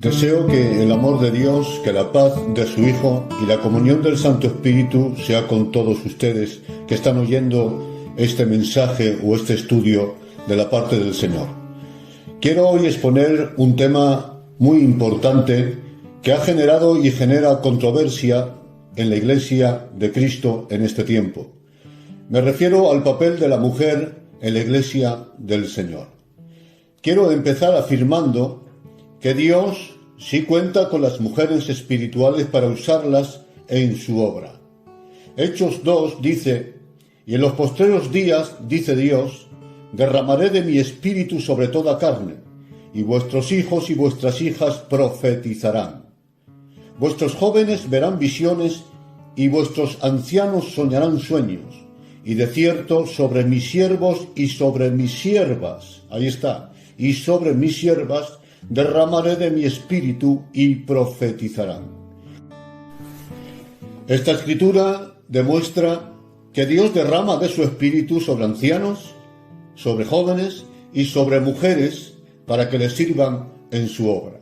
Deseo que el amor de Dios, que la paz de su Hijo y la comunión del Santo Espíritu sea con todos ustedes que están oyendo este mensaje o este estudio de la parte del Señor. Quiero hoy exponer un tema muy importante que ha generado y genera controversia en la Iglesia de Cristo en este tiempo. Me refiero al papel de la mujer en la Iglesia del Señor. Quiero empezar afirmando que Dios sí cuenta con las mujeres espirituales para usarlas en su obra. Hechos 2 dice: y en los postreros días, dice Dios, derramaré de mi espíritu sobre toda carne, y vuestros hijos y vuestras hijas profetizarán. Vuestros jóvenes verán visiones, y vuestros ancianos soñarán sueños, y de cierto sobre mis siervos y sobre mis siervas, ahí está, y sobre mis siervas derramaré de mi espíritu y profetizarán. Esta escritura demuestra que Dios derrama de su espíritu sobre ancianos, sobre jóvenes y sobre mujeres para que les sirvan en su obra.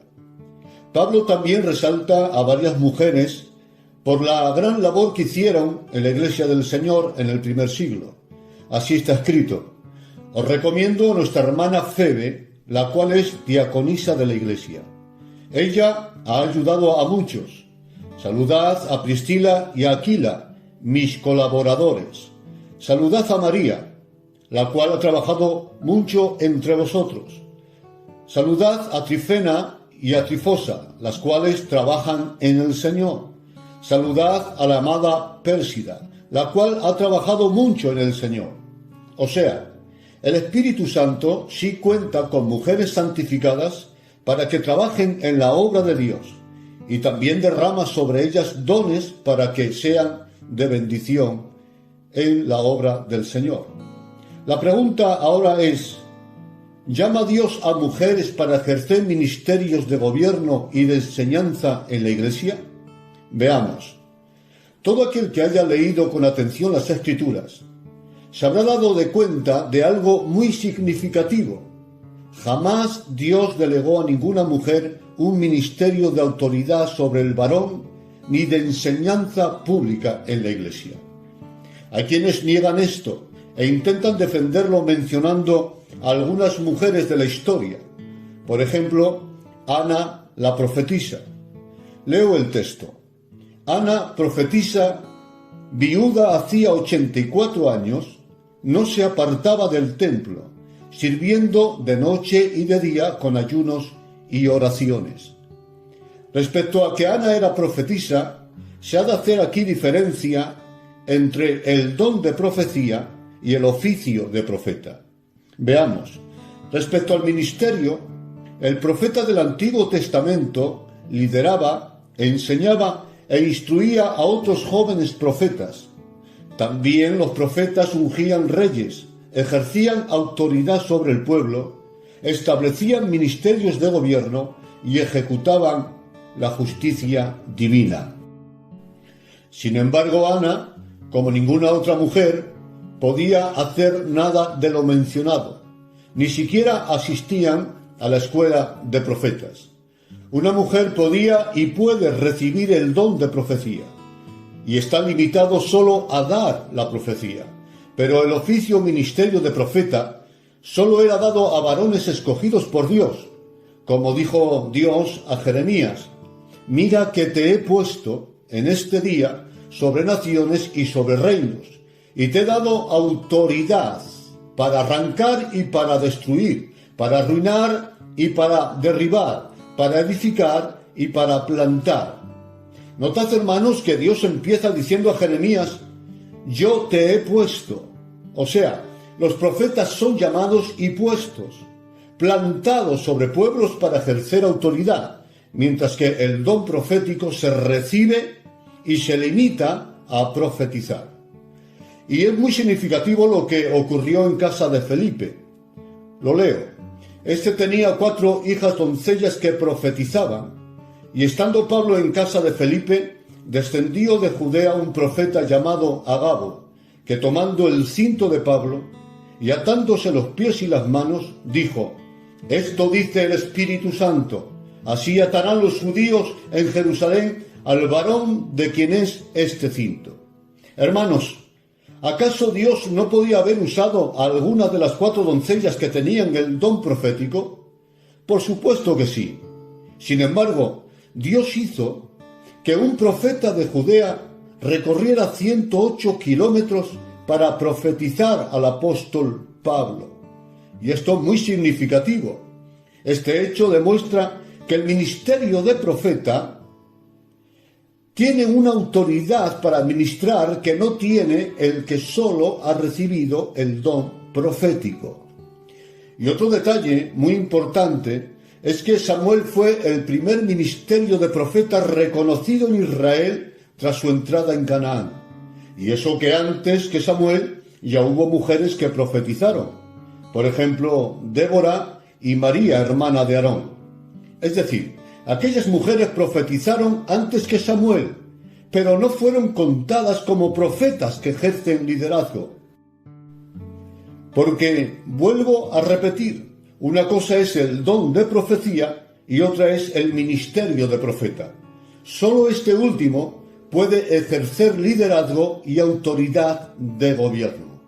Pablo también resalta a varias mujeres por la gran labor que hicieron en la Iglesia del Señor en el primer siglo. Así está escrito: os recomiendo a nuestra hermana Febe, la cual es diaconisa de la Iglesia. Ella ha ayudado a muchos. Saludad a Priscila y a Aquila, mis colaboradores. Saludad a María, la cual ha trabajado mucho entre vosotros. Saludad a Trifena y a Trifosa, las cuales trabajan en el Señor. Saludad a la amada Pérsida, la cual ha trabajado mucho en el Señor. O sea, el Espíritu Santo sí cuenta con mujeres santificadas para que trabajen en la obra de Dios, y también derrama sobre ellas dones para que sean de bendición en la obra del Señor. La pregunta ahora es: ¿llama Dios a mujeres para ejercer ministerios de gobierno y de enseñanza en la Iglesia? Veamos. Todo aquel que haya leído con atención las Escrituras se habrá dado de cuenta de algo muy significativo. Jamás Dios delegó a ninguna mujer un ministerio de autoridad sobre el varón ni de enseñanza pública en la Iglesia. Hay quienes niegan esto e intentan defenderlo mencionando a algunas mujeres de la historia. Por ejemplo, Ana la profetisa. Leo el texto. Ana, profetisa, viuda hacía 84 años, no se apartaba del templo, sirviendo de noche y de día con ayunos y oraciones. Respecto a que Ana era profetisa, se ha de hacer aquí diferencia entre el don de profecía y el oficio de profeta. Veamos. Respecto al ministerio, el profeta del Antiguo Testamento lideraba, enseñaba e instruía a otros jóvenes profetas. También los profetas ungían reyes, ejercían autoridad sobre el pueblo, establecían ministerios de gobierno y ejecutaban la justicia divina. Sin embargo, Ana, como ninguna otra mujer, podía hacer nada de lo mencionado. Ni siquiera asistían a la escuela de profetas. Una mujer podía y puede recibir el don de profecía, y está limitado solo a dar la profecía. Pero el oficio o ministerio de profeta solo era dado a varones escogidos por Dios, como dijo Dios a Jeremías: mira que te he puesto en este día sobre naciones y sobre reinos, y te he dado autoridad para arrancar y para destruir, para arruinar y para derribar, para edificar y para plantar. Notad, hermanos, que Dios empieza diciendo a Jeremías: yo te he puesto. O sea, los profetas son llamados y puestos, plantados sobre pueblos para ejercer autoridad, mientras que el don profético se recibe y se limita a profetizar. Y es muy significativo lo que ocurrió en casa de Felipe. Lo leo. Este tenía 4 hijas doncellas que profetizaban, y estando Pablo en casa de Felipe, descendió de Judea un profeta llamado Agabo, que tomando el cinto de Pablo y atándose los pies y las manos, dijo: esto dice el Espíritu Santo: Así atarán los judíos en Jerusalén al varón de quien es este cinto. Hermanos, ¿acaso Dios no podía haber usado a alguna de las 4 doncellas que tenían el don profético? Por supuesto que sí. Sin embargo, Dios hizo que un profeta de Judea recorriera 108 kilómetros para profetizar al apóstol Pablo. Y esto es muy significativo. Este hecho demuestra que el ministerio de profeta tiene una autoridad para ministrar que no tiene el que solo ha recibido el don profético. Y otro detalle muy importante es que Samuel fue el primer ministerio de profeta reconocido en Israel tras su entrada en Canaán. Y eso que antes que Samuel ya hubo mujeres que profetizaron. Por ejemplo, Débora y María, hermana de Aarón. Es decir, aquellas mujeres profetizaron antes que Samuel, pero no fueron contadas como profetas que ejercen liderazgo. Porque, vuelvo a repetir, una cosa es el don de profecía y otra es el ministerio de profeta. Solo este último puede ejercer liderazgo y autoridad de gobierno.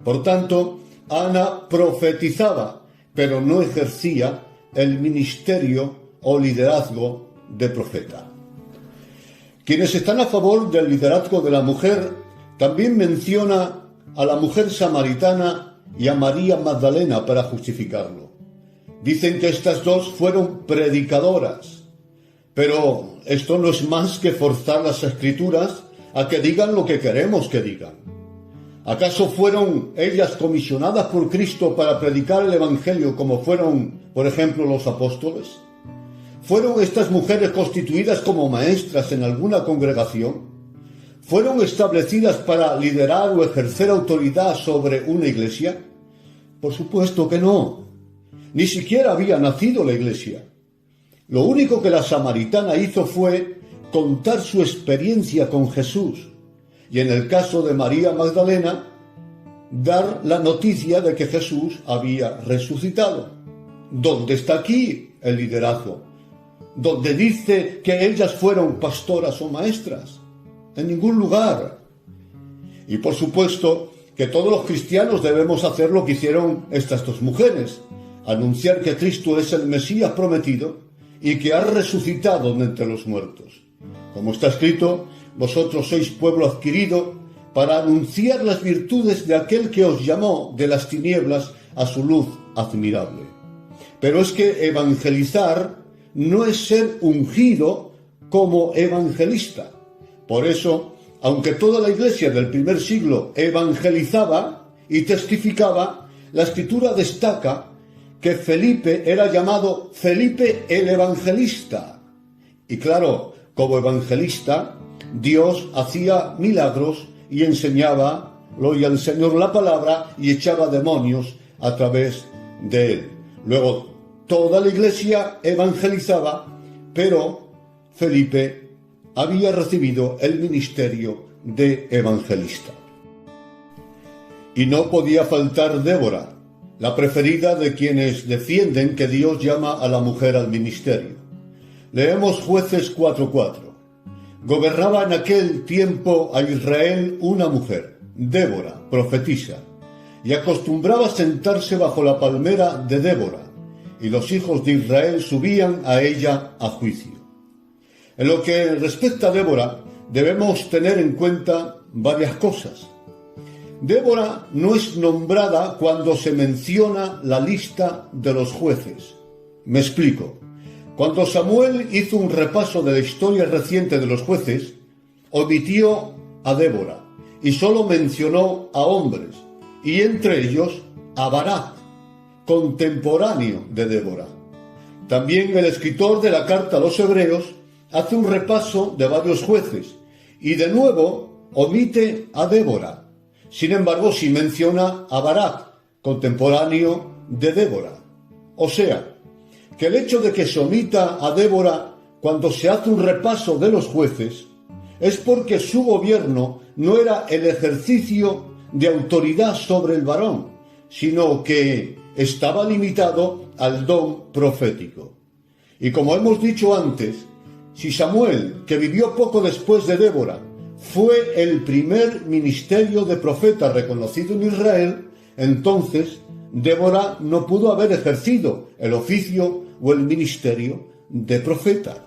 Por tanto, Ana profetizaba, pero no ejercía el ministerio o liderazgo de profeta. Quienes están a favor del liderazgo de la mujer también menciona a la mujer samaritana y a María Magdalena para justificarlo. Dicen que estas dos fueron predicadoras, pero esto no es más que forzar las escrituras a que digan lo que queremos que digan. ¿Acaso fueron ellas comisionadas por Cristo para predicar el Evangelio como fueron, por ejemplo, los apóstoles? ¿Fueron estas mujeres constituidas como maestras en alguna congregación? ¿Fueron establecidas para liderar o ejercer autoridad sobre una iglesia? Por supuesto que no. Ni siquiera había nacido la iglesia. Lo único que la samaritana hizo fue contar su experiencia con Jesús y en el caso de María Magdalena, dar la noticia de que Jesús había resucitado. ¿Dónde está aquí el liderazgo? ¿Dónde dice que ellas fueron pastoras o maestras? En ningún lugar. Y por supuesto que todos los cristianos debemos hacer lo que hicieron estas dos mujeres, anunciar que Cristo es el Mesías prometido y que ha resucitado de entre los muertos. Como está escrito, vosotros sois pueblo adquirido para anunciar las virtudes de aquel que os llamó de las tinieblas a su luz admirable. Pero es que evangelizar no es ser ungido como evangelista. Por eso, aunque toda la iglesia del primer siglo evangelizaba y testificaba, la Escritura destaca que Felipe era llamado Felipe el Evangelista. Y claro, como evangelista, Dios hacía milagros y enseñaba, oía al Señor la palabra y echaba demonios a través de él. Luego, toda la iglesia evangelizaba, pero Felipe había recibido el ministerio de evangelista. Y no podía faltar Débora, la preferida de quienes defienden que Dios llama a la mujer al ministerio. Leemos Jueces 4:4. Gobernaba en aquel tiempo a Israel una mujer, Débora, profetisa, y acostumbraba sentarse bajo la palmera de Débora, y los hijos de Israel subían a ella a juicio. En lo que respecta a Débora, debemos tener en cuenta varias cosas. Débora no es nombrada cuando se menciona la lista de los jueces. Me explico. Cuando Samuel hizo un repaso de la historia reciente de los jueces, omitió a Débora y solo mencionó a hombres, y entre ellos a Barak, contemporáneo de Débora. También el escritor de la carta a los Hebreos hace un repaso de varios jueces y de nuevo omite a Débora. Sin embargo, sí menciona a Barak, contemporáneo de Débora. O sea, que el hecho de que se omita a Débora cuando se hace un repaso de los jueces es porque su gobierno no era el ejercicio de autoridad sobre el varón, sino que estaba limitado al don profético. Y como hemos dicho antes, si Samuel, que vivió poco después de Débora, fue el primer ministerio de profeta reconocido en Israel, entonces Débora no pudo haber ejercido el oficio o el ministerio de profeta.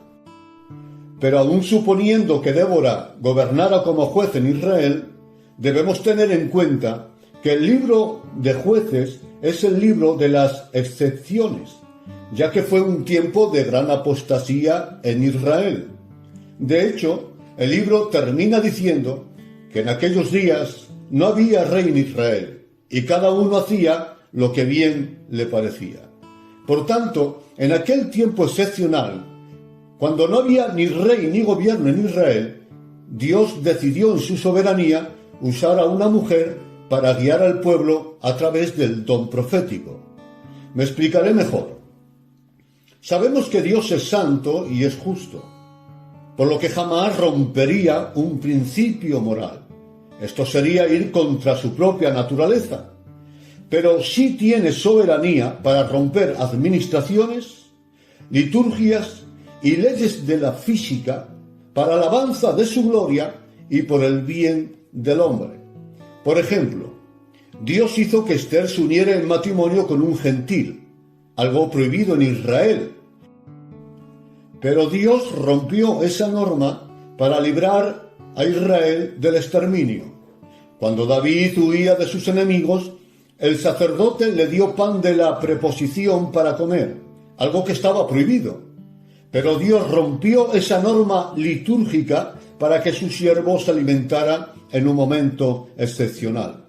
Pero aun suponiendo que Débora gobernara como juez en Israel, debemos tener en cuenta que el libro de Jueces es el libro de las excepciones, ya que fue un tiempo de gran apostasía en Israel. De hecho, el libro termina diciendo que en aquellos días no había rey en Israel, y cada uno hacía lo que bien le parecía. Por tanto, en aquel tiempo excepcional, cuando no había ni rey ni gobierno en Israel, Dios decidió en su soberanía usar a una mujer para guiar al pueblo a través del don profético. Me explicaré mejor. Sabemos que Dios es santo y es justo, por lo que jamás rompería un principio moral. Esto sería ir contra su propia naturaleza. Pero sí tiene soberanía para romper administraciones, liturgias y leyes de la física para alabanza de su gloria y por el bien del hombre. Por ejemplo, Dios hizo que Esther se uniera en matrimonio con un gentil, algo prohibido en Israel. Pero Dios rompió esa norma para librar a Israel del exterminio. Cuando David huía de sus enemigos, el sacerdote le dio pan de la preposición para comer, algo que estaba prohibido. Pero Dios rompió esa norma litúrgica para que su siervo se alimentara en un momento excepcional.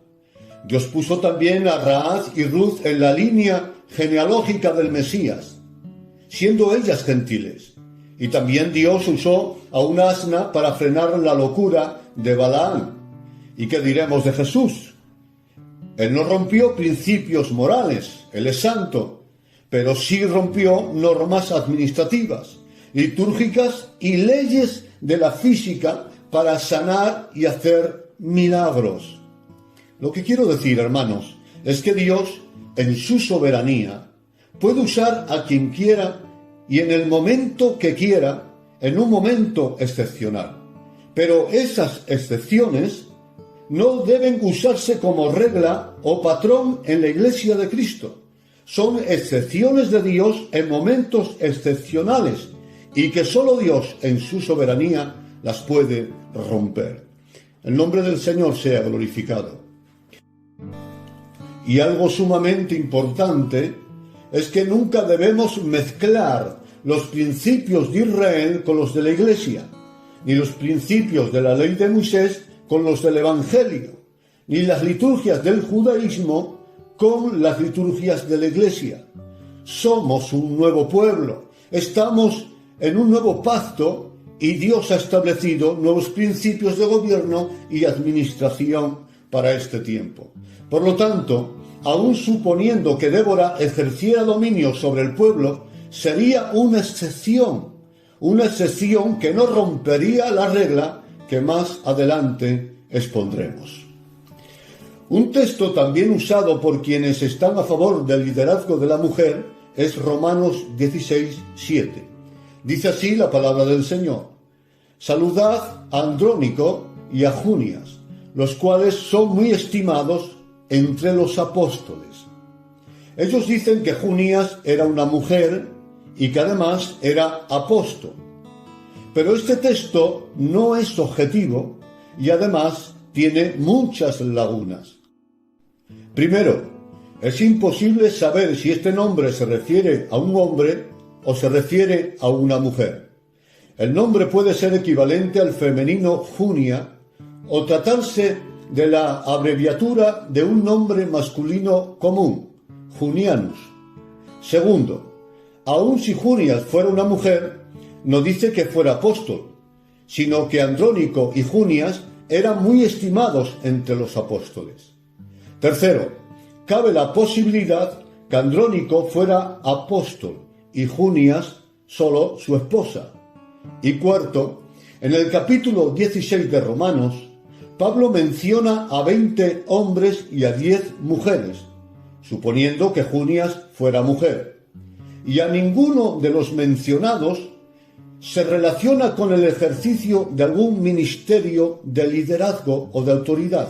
Dios puso también a Rahab y Ruth en la línea genealógica del Mesías, siendo ellas gentiles. Y también Dios usó a un asna para frenar la locura de Balaam. ¿Y qué diremos de Jesús? Él no rompió principios morales, Él es santo, pero sí rompió normas administrativas, litúrgicas y leyes de la física para sanar y hacer milagros. Lo que quiero decir, hermanos, es que Dios, en su soberanía, puede usar a quien quiera y en el momento que quiera, en un momento excepcional. Pero esas excepciones no deben usarse como regla o patrón en la Iglesia de Cristo. Son excepciones de Dios en momentos excepcionales y que solo Dios en su soberanía las puede romper. El nombre del Señor sea glorificado. Y algo sumamente importante es que nunca debemos mezclar los principios de Israel con los de la Iglesia, ni los principios de la ley de Moisés con los del Evangelio, ni las liturgias del judaísmo con las liturgias de la Iglesia. Somos un nuevo pueblo, estamos en un nuevo pacto y Dios ha establecido nuevos principios de gobierno y administración para este tiempo. Por lo tanto, aun suponiendo que Débora ejerciera dominio sobre el pueblo, sería una excepción que no rompería la regla que más adelante expondremos. Un texto también usado por quienes están a favor del liderazgo de la mujer es Romanos 16:7. Dice así la palabra del Señor: saludad a Andrónico y a Junias, los cuales son muy estimados entre los apóstoles. Ellos dicen que Junias era una mujer y que además era apóstol. Pero este texto no es objetivo y además tiene muchas lagunas. Primero, es imposible saber si este nombre se refiere a un hombre o se refiere a una mujer. El nombre puede ser equivalente al femenino Junia o tratarse de la abreviatura de un nombre masculino común, Junianus. Segundo, aun si Junias fuera una mujer, no dice que fuera apóstol, sino que Andrónico y Junias eran muy estimados entre los apóstoles. Tercero, cabe la posibilidad que Andrónico fuera apóstol y Junias solo su esposa. Y cuarto, en el capítulo 16 de Romanos, Pablo menciona a 20 hombres y a 10 mujeres, suponiendo que Junias fuera mujer. y a ninguno de los mencionados se relaciona con el ejercicio de algún ministerio de liderazgo o de autoridad.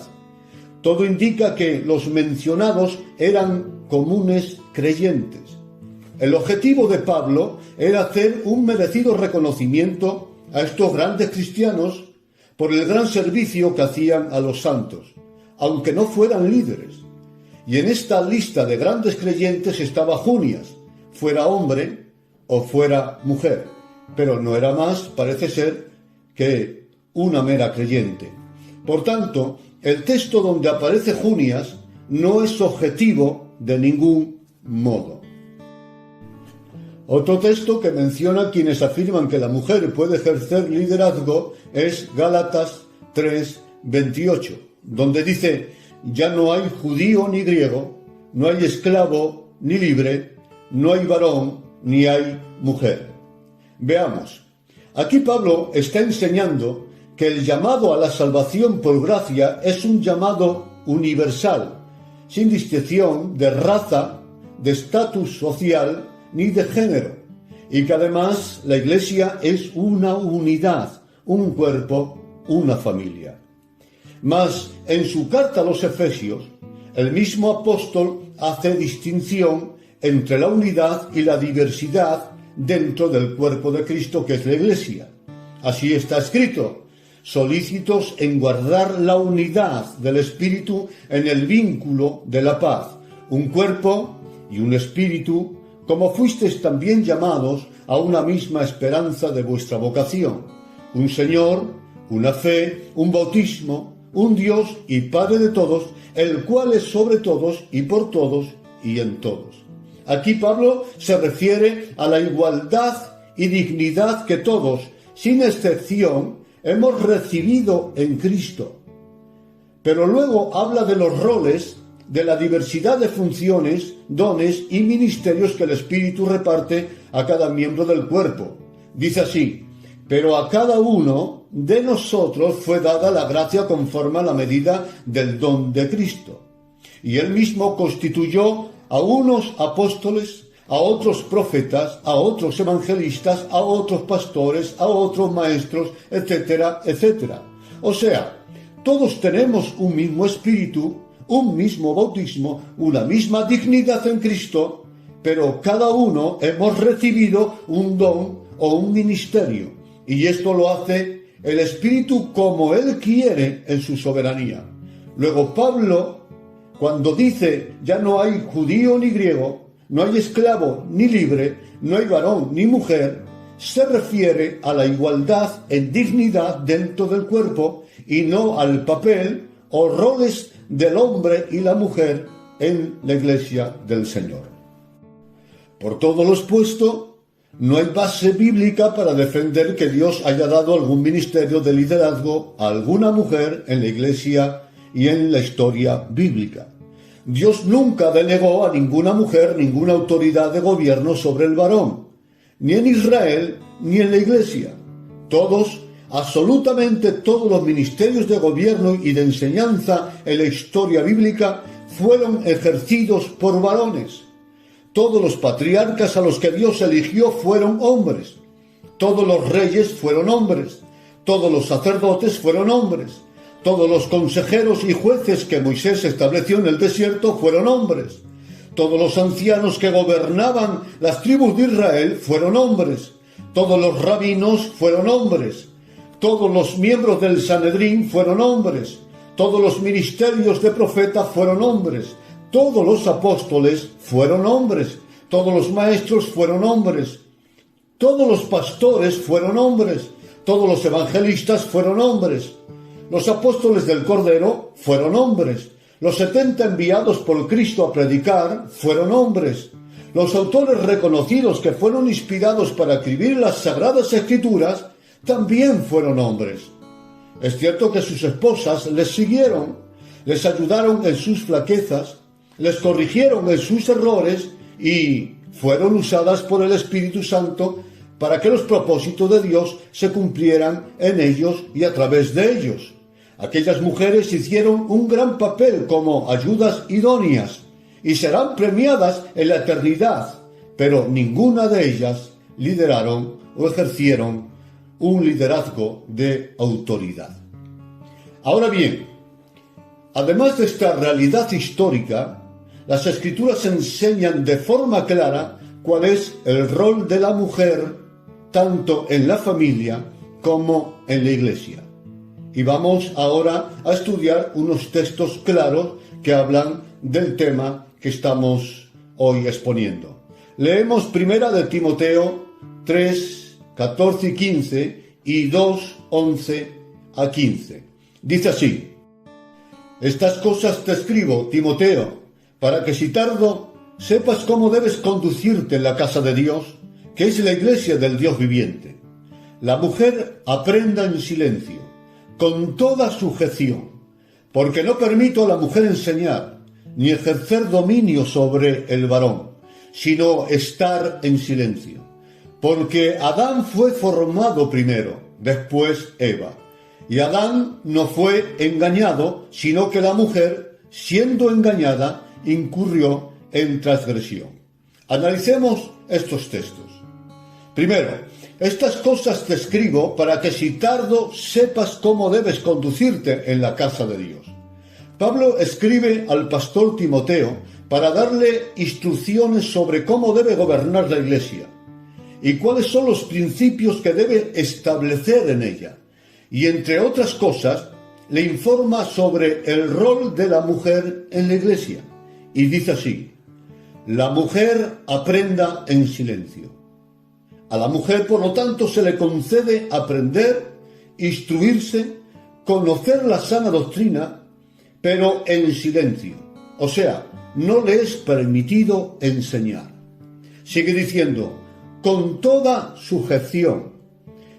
Todo indica que los mencionados eran comunes creyentes. El objetivo de Pablo era hacer un merecido reconocimiento a estos grandes cristianos por el gran servicio que hacían a los santos, aunque no fueran líderes. Y en esta lista de grandes creyentes estaba Junias, fuera hombre o fuera mujer, pero no era más, parece ser, que una mera creyente. Por tanto, el texto donde aparece Junias no es objetivo de ningún modo. Otro texto que menciona quienes afirman que la mujer puede ejercer liderazgo es Gálatas 3:28, donde dice: ya no hay judío ni griego, no hay esclavo ni libre, no hay varón ni hay mujer. Veamos, aquí Pablo está enseñando que el llamado a la salvación por gracia es un llamado universal, sin distinción de raza, de estatus social ni de género, y que además la Iglesia es una unidad, un cuerpo, una familia. Mas en su carta a los Efesios, el mismo apóstol hace distinción entre la unidad y la diversidad dentro del cuerpo de Cristo, que es la Iglesia. Así está escrito: solícitos en guardar la unidad del Espíritu en el vínculo de la paz, un cuerpo y un espíritu, como fuisteis también llamados a una misma esperanza de vuestra vocación, un Señor, una fe, un bautismo, un Dios y Padre de todos, el cual es sobre todos y por todos y en todos. Aquí Pablo se refiere a la igualdad y dignidad que todos, sin excepción, hemos recibido en Cristo. Pero luego habla de los roles, de la diversidad de funciones, dones y ministerios que el Espíritu reparte a cada miembro del cuerpo. Dice así: pero a cada uno de nosotros fue dada la gracia conforme a la medida del don de Cristo. Y él mismo constituyó a unos apóstoles, a otros profetas, a otros evangelistas, a otros pastores, a otros maestros, etcétera, etcétera. O sea, todos tenemos un mismo espíritu, un mismo bautismo, una misma dignidad en Cristo, pero cada uno hemos recibido un don o un ministerio, y esto lo hace el Espíritu como Él quiere en su soberanía. Luego Pablo, cuando dice ya no hay judío ni griego, no hay esclavo ni libre, no hay varón ni mujer, se refiere a la igualdad en dignidad dentro del cuerpo y no al papel o roles del hombre y la mujer en la Iglesia del Señor. Por todo lo expuesto, no hay base bíblica para defender que Dios haya dado algún ministerio de liderazgo a alguna mujer en la Iglesia y en la historia bíblica. Dios nunca delegó a ninguna mujer ninguna autoridad de gobierno sobre el varón, ni en Israel ni en la Iglesia. Todos, absolutamente todos los ministerios de gobierno y de enseñanza en la historia bíblica fueron ejercidos por varones. Todos los patriarcas a los que Dios eligió fueron hombres. Todos los reyes fueron hombres. Todos los sacerdotes fueron hombres. Todos los consejeros y jueces que Moisés estableció en el desierto fueron hombres. Todos los ancianos que gobernaban las tribus de Israel fueron hombres. Todos los rabinos fueron hombres. Todos los miembros del Sanedrín fueron hombres. Todos los ministerios de profeta fueron hombres. Todos los apóstoles fueron hombres. Todos los maestros fueron hombres. Todos los pastores fueron hombres. Todos los evangelistas fueron hombres. Los apóstoles del Cordero fueron hombres. Los 70 enviados por Cristo a predicar fueron hombres. Los autores reconocidos que fueron inspirados para escribir las Sagradas Escrituras también fueron hombres. Es cierto que sus esposas les siguieron, les ayudaron en sus flaquezas, les corrigieron en sus errores y fueron usadas por el Espíritu Santo para que los propósitos de Dios se cumplieran en ellos y a través de ellos. Aquellas mujeres hicieron un gran papel como ayudas idóneas y serán premiadas en la eternidad, pero ninguna de ellas lideraron o ejercieron un liderazgo de autoridad. Ahora bien, además de esta realidad histórica, las Escrituras enseñan de forma clara cuál es el rol de la mujer tanto en la familia como en la iglesia. Y vamos ahora a estudiar unos textos claros que hablan del tema que estamos hoy exponiendo. Leemos primera de Timoteo 3, 14 y 15 y 2, 11 a 15. Dice así: Estas cosas te escribo, Timoteo, para que si tardo sepas cómo debes conducirte en la casa de Dios, que es la iglesia del Dios viviente. La mujer aprenda en silencio, con toda sujeción, porque no permito a la mujer enseñar, ni ejercer dominio sobre el varón, sino estar en silencio. Porque Adán fue formado primero, después Eva. Y Adán no fue engañado, sino que la mujer, siendo engañada, incurrió en transgresión. Analicemos estos textos. Primero, estas cosas te escribo para que si tardo sepas cómo debes conducirte en la casa de Dios. Pablo escribe al pastor Timoteo para darle instrucciones sobre cómo debe gobernar la iglesia y cuáles son los principios que debe establecer en ella. Y entre otras cosas, le informa sobre el rol de la mujer en la iglesia. Y dice así: la mujer aprenda en silencio. A la mujer, por lo tanto, se le concede aprender, instruirse, conocer la sana doctrina, pero en silencio. O sea, no le es permitido enseñar. Sigue diciendo, con toda sujeción.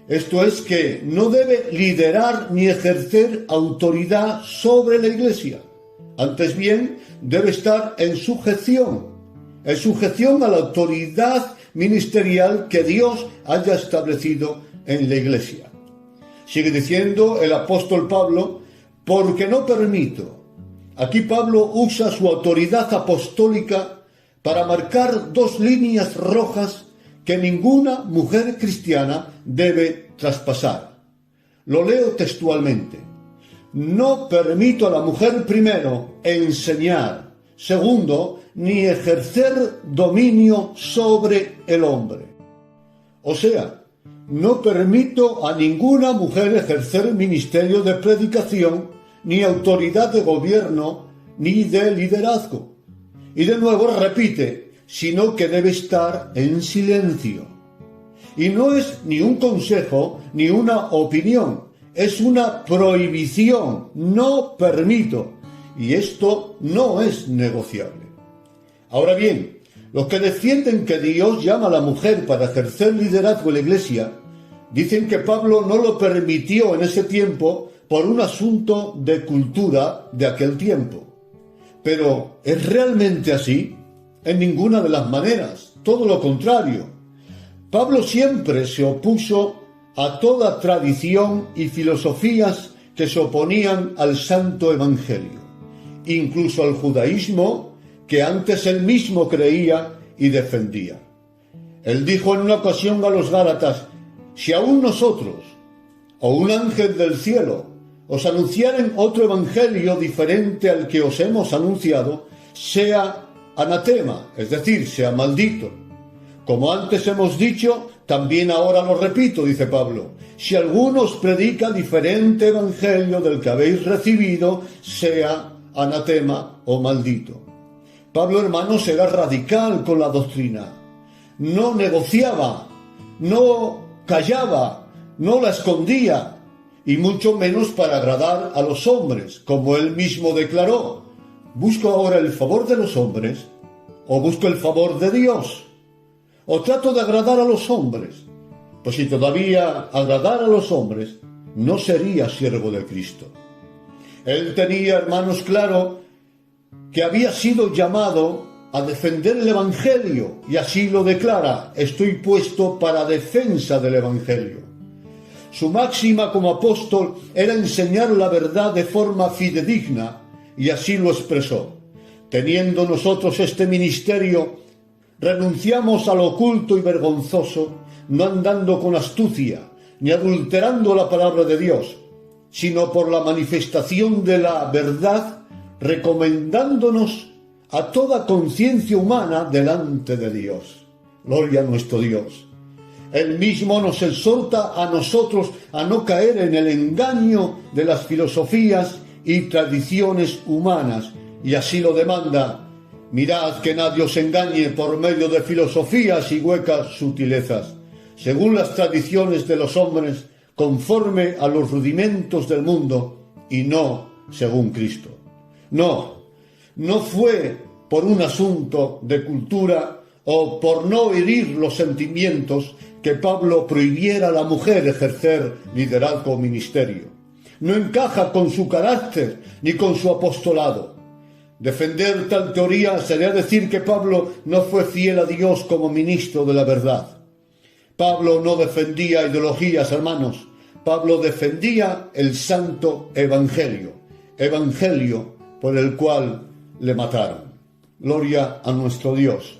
Esto es que no debe liderar ni ejercer autoridad sobre la iglesia. Antes bien, debe estar en sujeción a la autoridad ministerial que Dios haya establecido en la iglesia. Sigue diciendo el apóstol Pablo, porque no permito. Aquí Pablo usa su autoridad apostólica para marcar dos líneas rojas que ninguna mujer cristiana debe traspasar. Lo leo textualmente. No permito a la mujer, primero, enseñar. Segundo, ni ejercer dominio sobre el hombre. O sea, no permito a ninguna mujer ejercer ministerio de predicación, ni autoridad de gobierno, ni de liderazgo. Y de nuevo repite, sino que debe estar en silencio. Y no es ni un consejo, ni una opinión, es una prohibición, no permito. Y esto no es negociable. Ahora bien, los que defienden que Dios llama a la mujer para ejercer liderazgo en la iglesia, dicen que Pablo no lo permitió en ese tiempo por un asunto de cultura de aquel tiempo. Pero, ¿es realmente así? En ninguna de las maneras, todo lo contrario. Pablo siempre se opuso a toda tradición y filosofías que se oponían al santo evangelio, incluso al judaísmo que antes él mismo creía y defendía. Él dijo en una ocasión a los Gálatas, si aún nosotros, o un ángel del cielo, os anunciaren otro evangelio diferente al que os hemos anunciado, sea anatema, es decir, sea maldito. Como antes hemos dicho, también ahora lo repito, dice Pablo, si alguno os predica diferente evangelio del que habéis recibido, sea anatema o maldito. Pablo, hermanos, era radical con la doctrina. No negociaba, no callaba, no la escondía, y mucho menos para agradar a los hombres, como él mismo declaró. ¿Busco ahora el favor de los hombres o busco el favor de Dios? ¿O trato de agradar a los hombres? Pues si todavía agradara a los hombres, no sería siervo de Cristo. Él tenía, hermanos, claro que había sido llamado a defender el Evangelio, y así lo declara, estoy puesto para defensa del Evangelio. Su máxima como apóstol era enseñar la verdad de forma fidedigna, y así lo expresó. Teniendo nosotros este ministerio, Renunciamos a lo oculto y vergonzoso, no andando con astucia, ni adulterando la palabra de Dios, sino por la manifestación de la verdad, recomendándonos a toda conciencia humana delante de Dios. Gloria a nuestro Dios. Él mismo nos exhorta a nosotros a no caer en el engaño de las filosofías y tradiciones humanas, y así lo demanda: mirad que nadie os engañe por medio de filosofías y huecas sutilezas, según las tradiciones de los hombres, conforme a los rudimentos del mundo, y no según Cristo. No fue por un asunto de cultura o por no herir los sentimientos que Pablo prohibiera a la mujer ejercer liderazgo o ministerio. No encaja con su carácter ni con su apostolado. Defender tal teoría sería decir que Pablo no fue fiel a Dios como ministro de la verdad. Pablo no defendía ideologías, hermanos. Pablo defendía el santo evangelio por el cual le mataron. Gloria a nuestro Dios.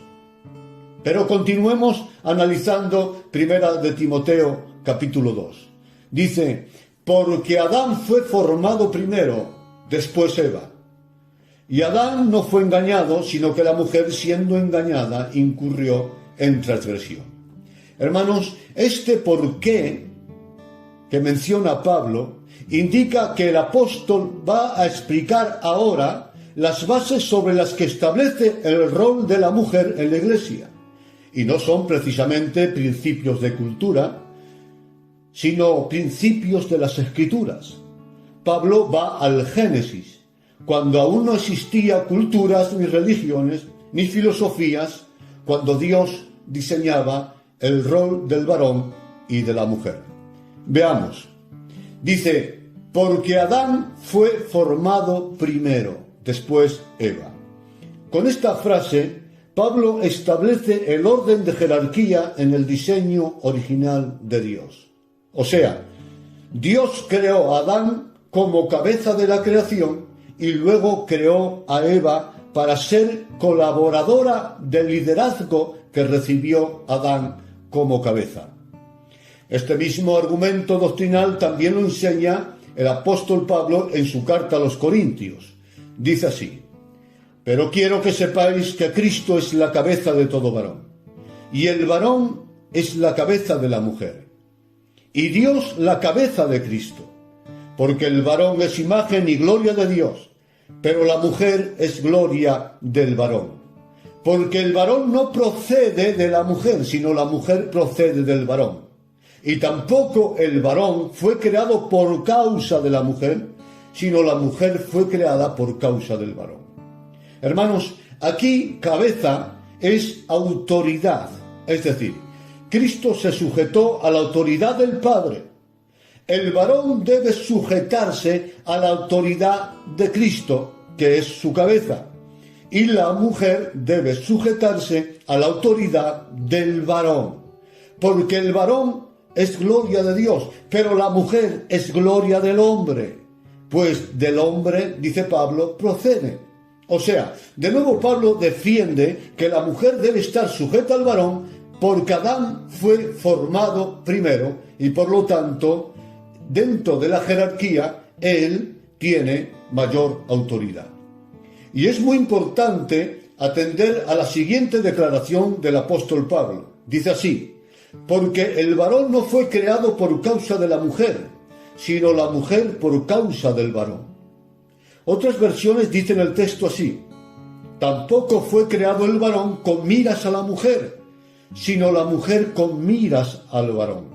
Pero continuemos analizando Primera de Timoteo, capítulo 2. Dice: porque Adán fue formado primero, después Eva. Y Adán no fue engañado, sino que la mujer, siendo engañada, incurrió en transgresión. Hermanos, este porqué que menciona Pablo indica que el apóstol va a explicar ahora las bases sobre las que establece el rol de la mujer en la iglesia. Y no son precisamente principios de cultura, sino principios de las Escrituras. Pablo va al Génesis, cuando aún no existía culturas, ni religiones, ni filosofías, cuando Dios diseñaba el rol del varón y de la mujer. Veamos. Dice: porque Adán fue formado primero, después Eva. Con esta frase, Pablo establece el orden de jerarquía en el diseño original de Dios. O sea, Dios creó a Adán como cabeza de la creación y luego creó a Eva para ser colaboradora del liderazgo que recibió Adán como cabeza. Este mismo argumento doctrinal también lo enseña el apóstol Pablo en su carta a los Corintios. Dice así: pero quiero que sepáis que Cristo es la cabeza de todo varón, y el varón es la cabeza de la mujer, y Dios la cabeza de Cristo, porque el varón es imagen y gloria de Dios, pero la mujer es gloria del varón. Porque el varón no procede de la mujer, sino la mujer procede del varón. Y tampoco el varón fue creado por causa de la mujer, sino la mujer fue creada por causa del varón. Hermanos, aquí cabeza es autoridad, es decir, Cristo se sujetó a la autoridad del Padre. El varón debe sujetarse a la autoridad de Cristo, que es su cabeza, y la mujer debe sujetarse a la autoridad del varón, porque el varón es gloria de Dios, pero la mujer es gloria del hombre, pues del hombre, dice Pablo, procede. O sea, de nuevo Pablo defiende que la mujer debe estar sujeta al varón porque Adán fue formado primero y por lo tanto, dentro de la jerarquía, él tiene mayor autoridad. Y es muy importante atender a la siguiente declaración del apóstol Pablo. Dice así: porque el varón no fue creado por causa de la mujer, sino la mujer por causa del varón. Otras versiones dicen el texto así: tampoco fue creado el varón con miras a la mujer, sino la mujer con miras al varón.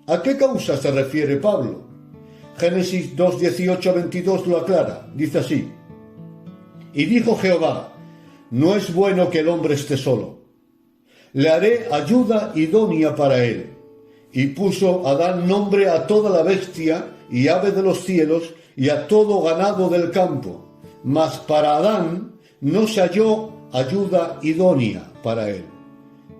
¿A qué causa se refiere Pablo? Génesis 2, 18-22 lo aclara. Dice así: y dijo Jehová: no es bueno que el hombre esté solo. Le haré ayuda idónea para él. Y puso Adán nombre a toda la bestia y ave de los cielos y a todo ganado del campo. Mas para Adán no se halló ayuda idónea para él.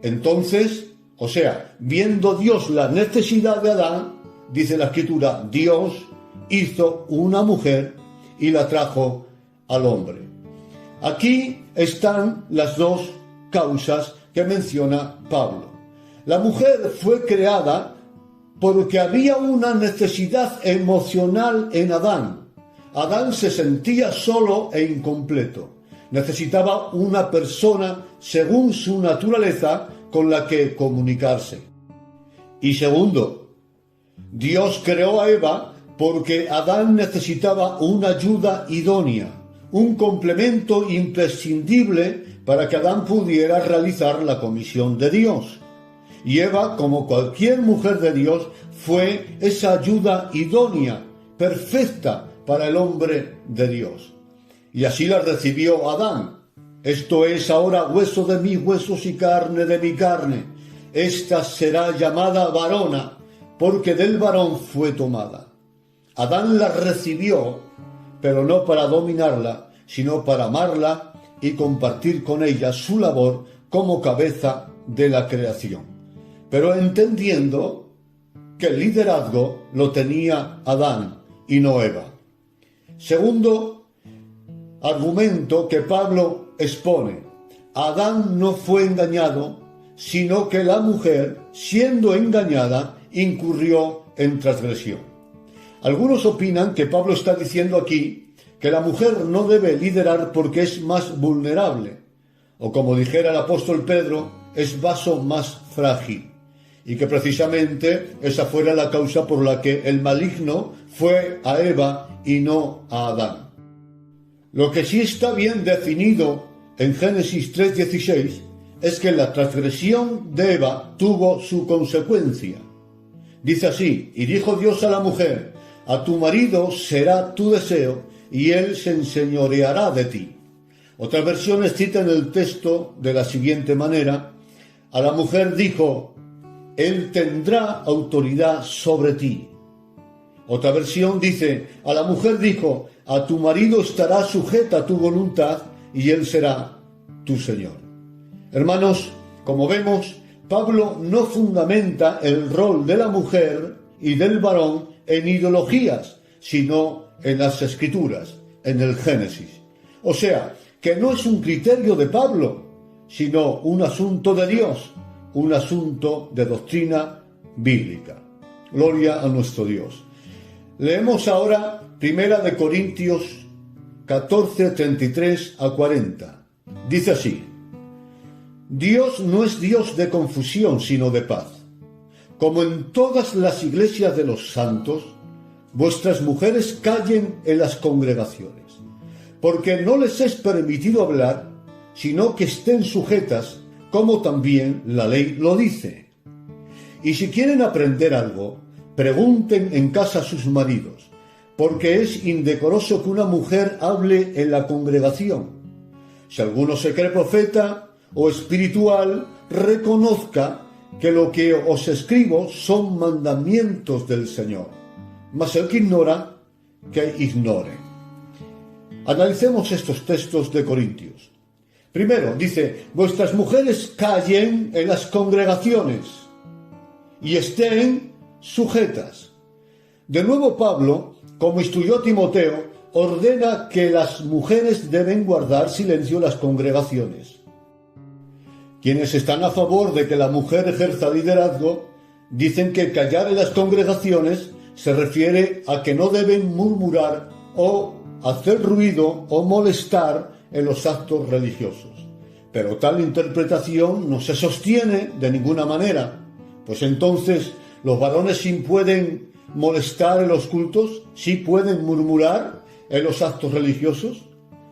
Entonces, o sea, viendo Dios la necesidad de Adán, dice la Escritura, Dios hizo una mujer y la trajo al hombre. Aquí están las dos causas que menciona Pablo. La mujer fue creada porque había una necesidad emocional en Adán. Adán se sentía solo e incompleto. Necesitaba una persona según su naturaleza con la que comunicarse. Y segundo, Dios creó a Eva porque Adán necesitaba una ayuda idónea, un complemento imprescindible para que Adán pudiera realizar la comisión de Dios. Y Eva, como cualquier mujer de Dios, fue esa ayuda idónea, perfecta para el hombre de Dios. Y así la recibió Adán. Esto es ahora hueso de mis huesos y carne de mi carne. Esta será llamada varona, porque del varón fue tomada. Adán la recibió, pero no para dominarla, sino para amarla y compartir con ella su labor como cabeza de la creación. Pero entendiendo que el liderazgo lo tenía Adán y no Eva. Segundo argumento que Pablo expone: Adán no fue engañado, sino que la mujer, siendo engañada, incurrió en transgresión. Algunos opinan que Pablo está diciendo aquí que la mujer no debe liderar porque es más vulnerable, o como dijera el apóstol Pedro, es vaso más frágil, y que precisamente esa fuera la causa por la que el maligno fue a Eva y no a Adán. Lo que sí está bien definido en Génesis 3:16 es que la transgresión de Eva tuvo su consecuencia. Dice así: y dijo Dios a la mujer, a tu marido será tu deseo, y él se enseñoreará de ti. Otras versiones citan el texto de la siguiente manera: a la mujer dijo, él tendrá autoridad sobre ti. Otra versión dice, a la mujer dijo, a tu marido estará sujeta a tu voluntad, y él será tu Señor. Hermanos, como vemos, Pablo no fundamenta el rol de la mujer y del varón en ideologías, sino en las Escrituras, en el Génesis. O sea, que no es un criterio de Pablo, sino un asunto de Dios, un asunto de doctrina bíblica. Gloria a nuestro Dios. Leemos ahora 1 Corintios 14, 33 a 40. Dice así: Dios no es Dios de confusión, sino de paz. Como en todas las iglesias de los santos, vuestras mujeres callen en las congregaciones, porque no les es permitido hablar, sino que estén sujetas, como también la ley lo dice. Y si quieren aprender algo, pregunten en casa a sus maridos, porque es indecoroso que una mujer hable en la congregación. Si alguno se cree profeta o espiritual, reconozca que lo que os escribo son mandamientos del Señor. Mas el que ignora, que ignore. Analicemos estos textos de Corintios. Primero, dice, vuestras mujeres callen en las congregaciones y estén sujetas. De nuevo Pablo, como instruyó a Timoteo, ordena que las mujeres deben guardar silencio en las congregaciones. Quienes están a favor de que la mujer ejerza liderazgo dicen que callar en las congregaciones se refiere a que no deben murmurar o hacer ruido o molestar en los actos religiosos. Pero tal interpretación no se sostiene de ninguna manera, pues entonces los varones sí pueden molestar en los cultos, sí pueden murmurar en los actos religiosos.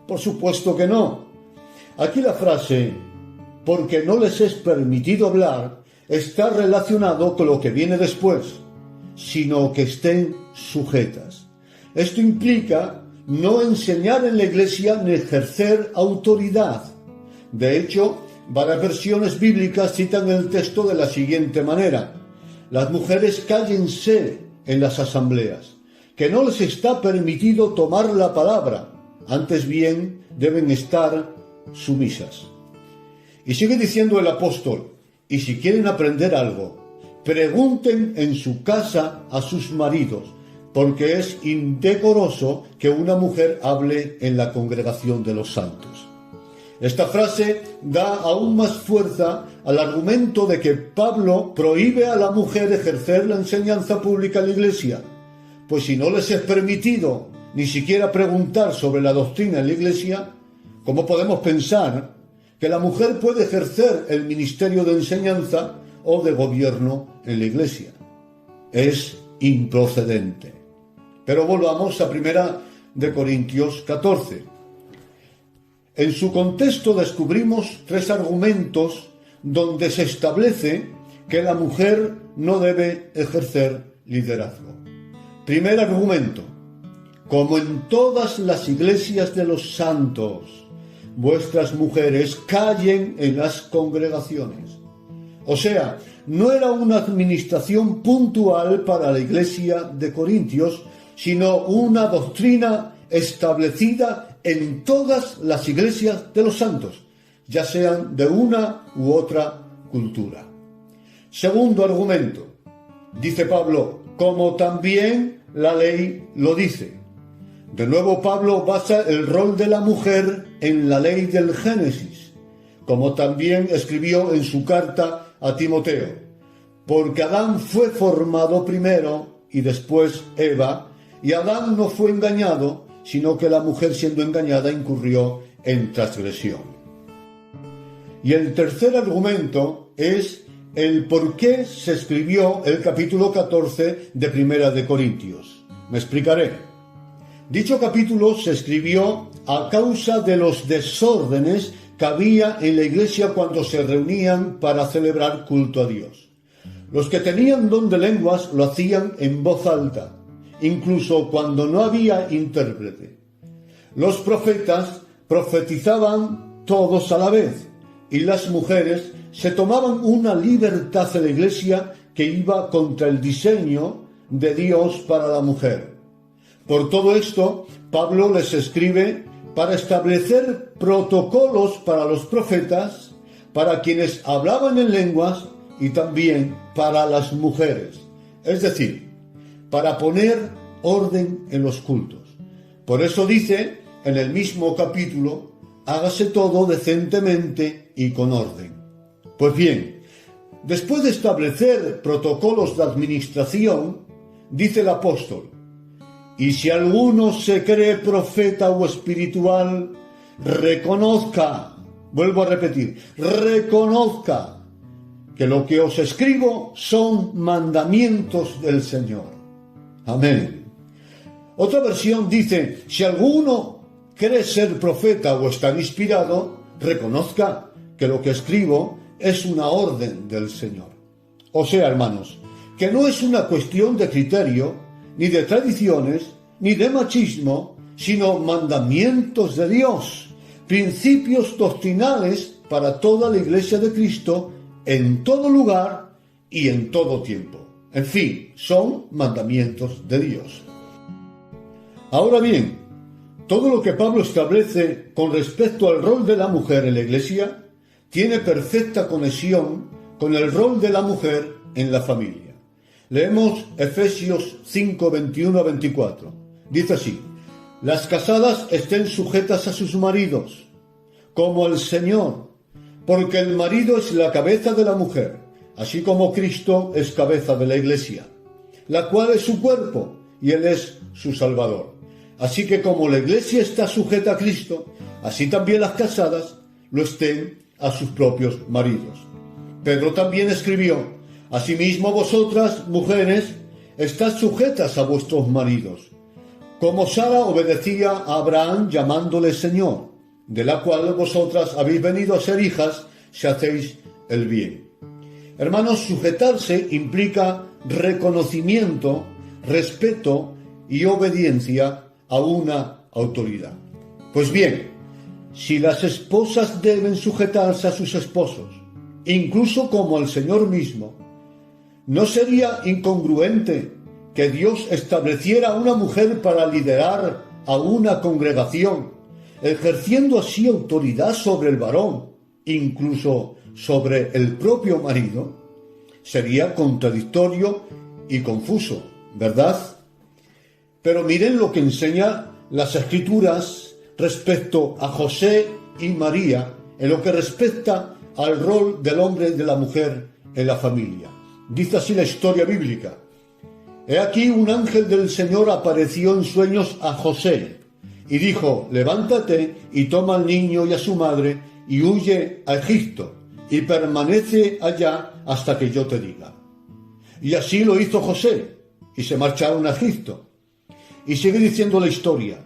Por supuesto que no. Aquí la frase porque no les es permitido hablar está relacionado con lo que viene después, sino que estén sujetas. Esto implica no enseñar en la iglesia ni ejercer autoridad. De hecho, varias versiones bíblicas citan el texto de la siguiente manera: las mujeres cállense en las asambleas, que no les está permitido tomar la palabra, antes bien deben estar sumisas. Y sigue diciendo el apóstol, y si quieren aprender algo, pregunten en su casa a sus maridos, porque es indecoroso que una mujer hable en la congregación de los santos. Esta frase da aún más fuerza al argumento de que Pablo prohíbe a la mujer ejercer la enseñanza pública en la Iglesia, pues si no les es permitido ni siquiera preguntar sobre la doctrina en la Iglesia, ¿cómo podemos pensar que la mujer puede ejercer el ministerio de enseñanza o de gobierno en la Iglesia? Es improcedente. Pero volvamos a 1 Corintios 14. En su contexto descubrimos 3 argumentos donde se establece que la mujer no debe ejercer liderazgo. Primer argumento: como en todas las iglesias de los santos, vuestras mujeres callen en las congregaciones. O sea, no era una administración puntual para la iglesia de Corintios, sino una doctrina establecida en todas las iglesias de los santos, ya sean de una u otra cultura. Segundo argumento, dice Pablo, como también la ley lo dice. De nuevo Pablo basa el rol de la mujer en la ley del Génesis, como también escribió en su carta a Timoteo, porque Adán fue formado primero y después Eva, y Adán no fue engañado, sino que la mujer siendo engañada incurrió en transgresión. Y el tercer argumento es el por qué se escribió el capítulo 14 de 1 Corintios. Me explicaré. Dicho capítulo se escribió a causa de los desórdenes que había en la iglesia cuando se reunían para celebrar culto a Dios. Los que tenían don de lenguas lo hacían en voz alta, incluso cuando no había intérprete. Los profetas profetizaban todos a la vez, y las mujeres se tomaban una libertad en la iglesia que iba contra el diseño de Dios para la mujer. Por todo esto, Pablo les escribe para establecer protocolos para los profetas, para quienes hablaban en lenguas y también para las mujeres, es decir, para poner orden en los cultos. Por eso dice en el mismo capítulo, hágase todo decentemente y con orden. Pues bien, después de establecer protocolos de administración, dice el apóstol, y si alguno se cree profeta o espiritual, reconozca, vuelvo a repetir, reconozca que lo que os escribo son mandamientos del Señor. Amén. Otra versión dice, si alguno cree ser profeta o estar inspirado, reconozca que lo que escribo es una orden del Señor. O sea, hermanos, que no es una cuestión de criterio, ni de tradiciones, ni de machismo, sino mandamientos de Dios, principios doctrinales para toda la Iglesia de Cristo, en todo lugar y en todo tiempo. En fin, son mandamientos de Dios. Ahora bien, todo lo que Pablo establece con respecto al rol de la mujer en la Iglesia tiene perfecta conexión con el rol de la mujer en la familia. Leemos Efesios 5, 21 a 24. Dice así, las casadas estén sujetas a sus maridos, como el Señor, porque el marido es la cabeza de la mujer, así como Cristo es cabeza de la Iglesia, la cual es su cuerpo, y Él es su Salvador. Así que como la Iglesia está sujeta a Cristo, así también las casadas lo estén a sus propios maridos. Pedro también escribió, asimismo vosotras, mujeres, estad sujetas a vuestros maridos, como Sara obedecía a Abraham llamándole Señor, de la cual vosotras habéis venido a ser hijas si hacéis el bien. Hermanos, sujetarse implica reconocimiento, respeto y obediencia a una autoridad. Pues bien, si las esposas deben sujetarse a sus esposos, incluso como al Señor mismo, ¿no sería incongruente que Dios estableciera a una mujer para liderar a una congregación, ejerciendo así autoridad sobre el varón, incluso sobre el propio marido? Sería contradictorio y confuso, ¿verdad? Pero miren lo que enseña las Escrituras respecto a José y María en lo que respecta al rol del hombre y de la mujer en la familia. Dice así la historia bíblica: He aquí un ángel del Señor apareció en sueños a José y dijo: levántate y toma al niño y a su madre y huye a Egipto y permanece allá hasta que yo te diga. Y así lo hizo José y se marcharon a Egipto. Y sigue diciendo la historia: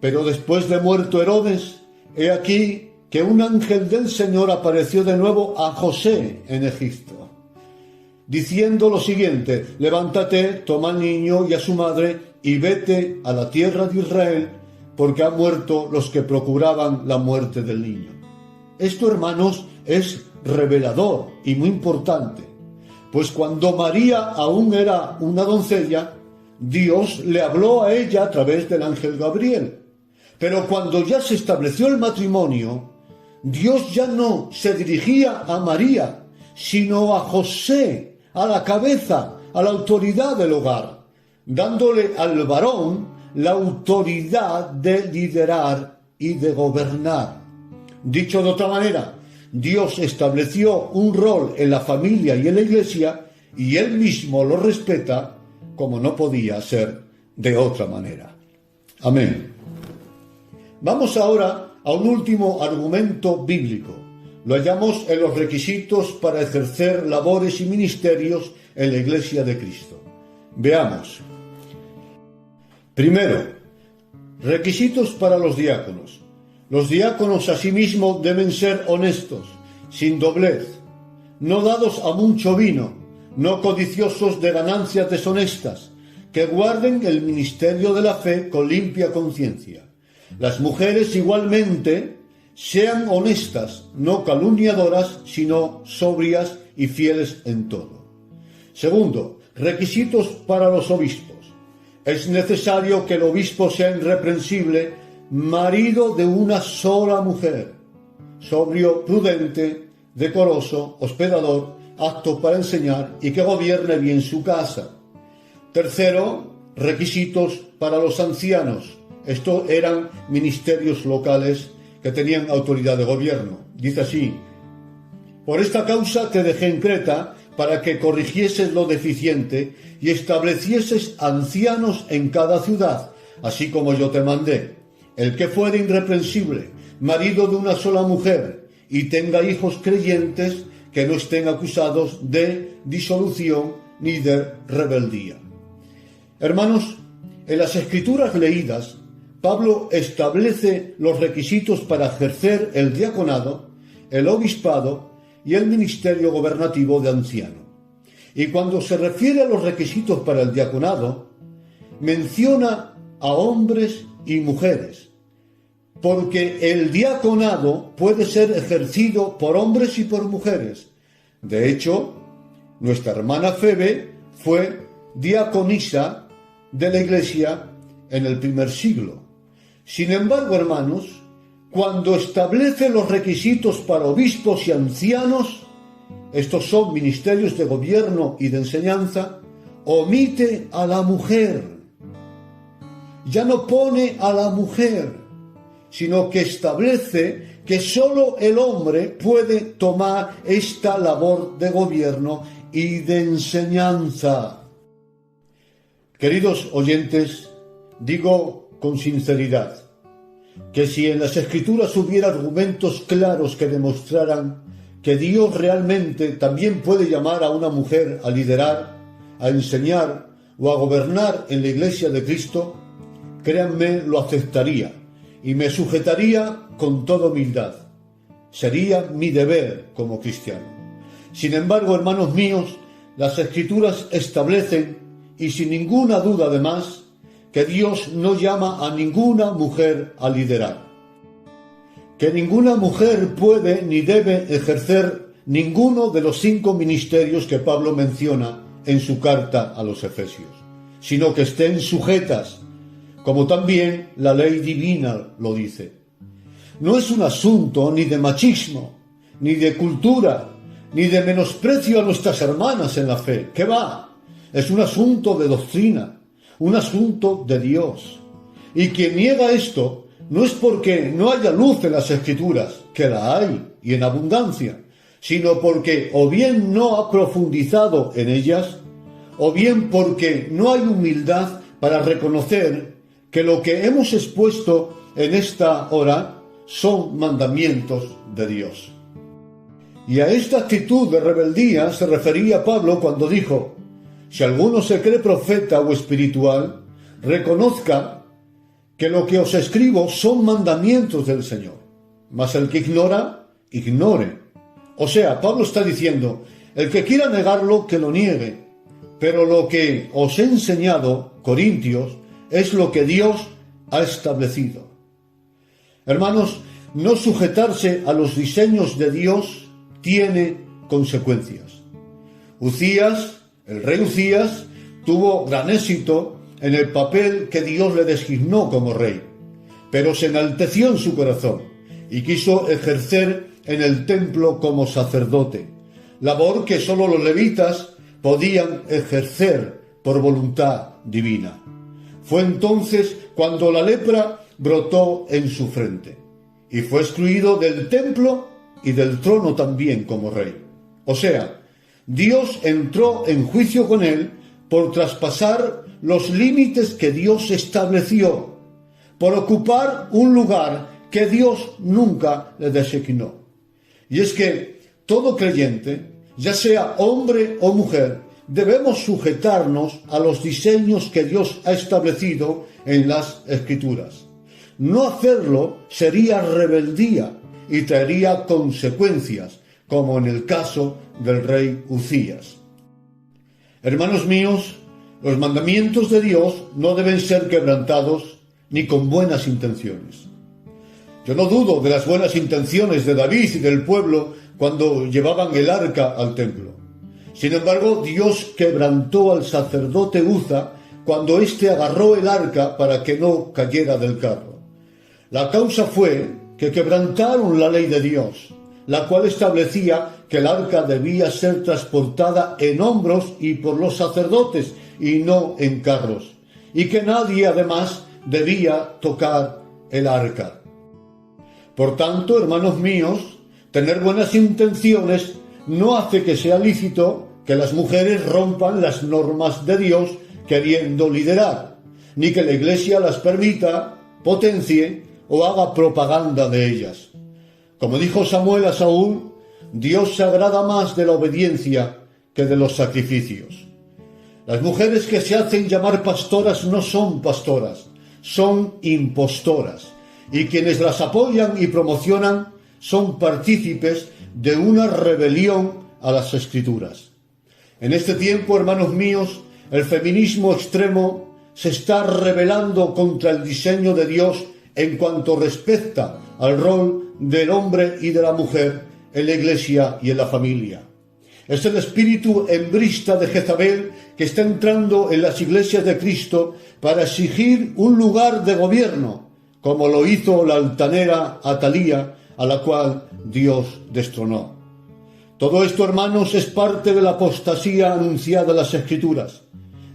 pero después de muerto Herodes, he aquí que un ángel del Señor apareció de nuevo a José en Egipto, diciendo lo siguiente: levántate, toma al niño y a su madre y vete a la tierra de Israel, porque han muerto los que procuraban la muerte del niño. Esto, hermanos, es revelador y muy importante, pues cuando María aún era una doncella, Dios le habló a ella a través del ángel Gabriel. Pero cuando ya se estableció el matrimonio, Dios ya no se dirigía a María, sino a José, a la cabeza, a la autoridad del hogar, dándole al varón la autoridad de liderar y de gobernar. Dicho de otra manera, Dios estableció un rol en la familia y en la iglesia, y Él mismo lo respeta, como no podía ser de otra manera. Amén. Vamos ahora a un último argumento bíblico. Lo hallamos en los requisitos para ejercer labores y ministerios en la Iglesia de Cristo. Veamos. Primero, requisitos para los diáconos. Los diáconos asimismo deben ser honestos, sin doblez, no dados a mucho vino, no codiciosos de ganancias deshonestas, que guarden el ministerio de la fe con limpia conciencia. Las mujeres igualmente sean honestas, no calumniadoras, sino sobrias y fieles en todo. Segundo, requisitos para los obispos. Es necesario que el obispo sea irreprensible, marido de una sola mujer, sobrio, prudente, decoroso, hospedador, apto para enseñar y que gobierne bien su casa. Tercero, requisitos para los ancianos. Estos eran ministerios locales que tenían autoridad de gobierno. Dice así: por esta causa te dejé en Creta, para que corrigieses lo deficiente y establecieses ancianos en cada ciudad, así como yo te mandé. El que fuere irreprensible, marido de una sola mujer, y tenga hijos creyentes que no estén acusados de disolución ni de rebeldía. Hermanos, en las escrituras leídas, Pablo establece los requisitos para ejercer el diaconado, el obispado y el ministerio gobernativo de anciano. Y cuando se refiere a los requisitos para el diaconado, menciona a hombres y mujeres, porque el diaconado puede ser ejercido por hombres y por mujeres. De hecho, nuestra hermana Febe fue diaconisa de la Iglesia en el primer siglo. Sin embargo, hermanos, cuando establece los requisitos para obispos y ancianos, estos son ministerios de gobierno y de enseñanza, omite a la mujer. Ya no pone a la mujer, sino que establece que sólo el hombre puede tomar esta labor de gobierno y de enseñanza. Queridos oyentes, digo con sinceridad que si en las Escrituras hubiera argumentos claros que demostraran que Dios realmente también puede llamar a una mujer a liderar, a enseñar o a gobernar en la Iglesia de Cristo, créanme, lo aceptaría y me sujetaría con toda humildad. Sería mi deber como cristiano. Sin embargo, hermanos míos, las Escrituras establecen, y sin ninguna duda además, que Dios no llama a ninguna mujer a liderar. Que ninguna mujer puede ni debe ejercer ninguno de los 5 ministerios que Pablo menciona en su carta a los Efesios, sino que estén sujetas, como también la ley divina lo dice. No es un asunto ni de machismo, ni de cultura, ni de menosprecio a nuestras hermanas en la fe. ¿Qué va? Es un asunto de doctrina, un asunto de Dios. Y quien niega esto no es porque no haya luz en las Escrituras, que la hay y en abundancia, sino porque o bien no ha profundizado en ellas, o bien porque no hay humildad para reconocer que lo que hemos expuesto en esta hora son mandamientos de Dios. Y a esta actitud de rebeldía se refería Pablo cuando dijo: si alguno se cree profeta o espiritual, reconozca que lo que os escribo son mandamientos del Señor. Mas el que ignora, ignore. O sea, Pablo está diciendo, el que quiera negarlo, que lo niegue. Pero lo que os he enseñado, Corintios, es lo que Dios ha establecido. Hermanos, no sujetarse a los diseños de Dios tiene consecuencias. El rey Uzías, tuvo gran éxito en el papel que Dios le designó como rey, pero se enalteció en su corazón y quiso ejercer en el templo como sacerdote, labor que sólo los levitas podían ejercer por voluntad divina. Fue entonces cuando la lepra brotó en su frente y fue excluido del templo y del trono también como rey. O sea, Dios entró en juicio con él por traspasar los límites que Dios estableció, por ocupar un lugar que Dios nunca le designó. Y es que todo creyente, ya sea hombre o mujer, debemos sujetarnos a los diseños que Dios ha establecido en las Escrituras. No hacerlo sería rebeldía y traería consecuencias, como en el caso del rey Uzías. Hermanos míos, los mandamientos de Dios no deben ser quebrantados ni con buenas intenciones. Yo no dudo de las buenas intenciones de David y del pueblo cuando llevaban el arca al templo. Sin embargo, Dios quebrantó al sacerdote Uza cuando éste agarró el arca para que no cayera del carro. La causa fue que quebrantaron la ley de Dios, la cual establecía que el arca debía ser transportada en hombros y por los sacerdotes y no en carros, y que nadie además debía tocar el arca. Por tanto, hermanos míos, tener buenas intenciones no hace que sea lícito que las mujeres rompan las normas de Dios queriendo liderar, ni que la Iglesia las permita, potencie o haga propaganda de ellas. Como dijo Samuel a Saúl, Dios se agrada más de la obediencia que de los sacrificios. Las mujeres que se hacen llamar pastoras no son pastoras, son impostoras, y quienes las apoyan y promocionan son partícipes de una rebelión a las Escrituras. En este tiempo, hermanos míos, el feminismo extremo se está rebelando contra el diseño de Dios en cuanto respecta al rol del hombre y de la mujer en la Iglesia y en la familia. Es el espíritu hembrista de Jezabel que está entrando en las iglesias de Cristo para exigir un lugar de gobierno, como lo hizo la altanera Atalía, a la cual Dios destronó. Todo esto, hermanos, es parte de la apostasía anunciada en las Escrituras.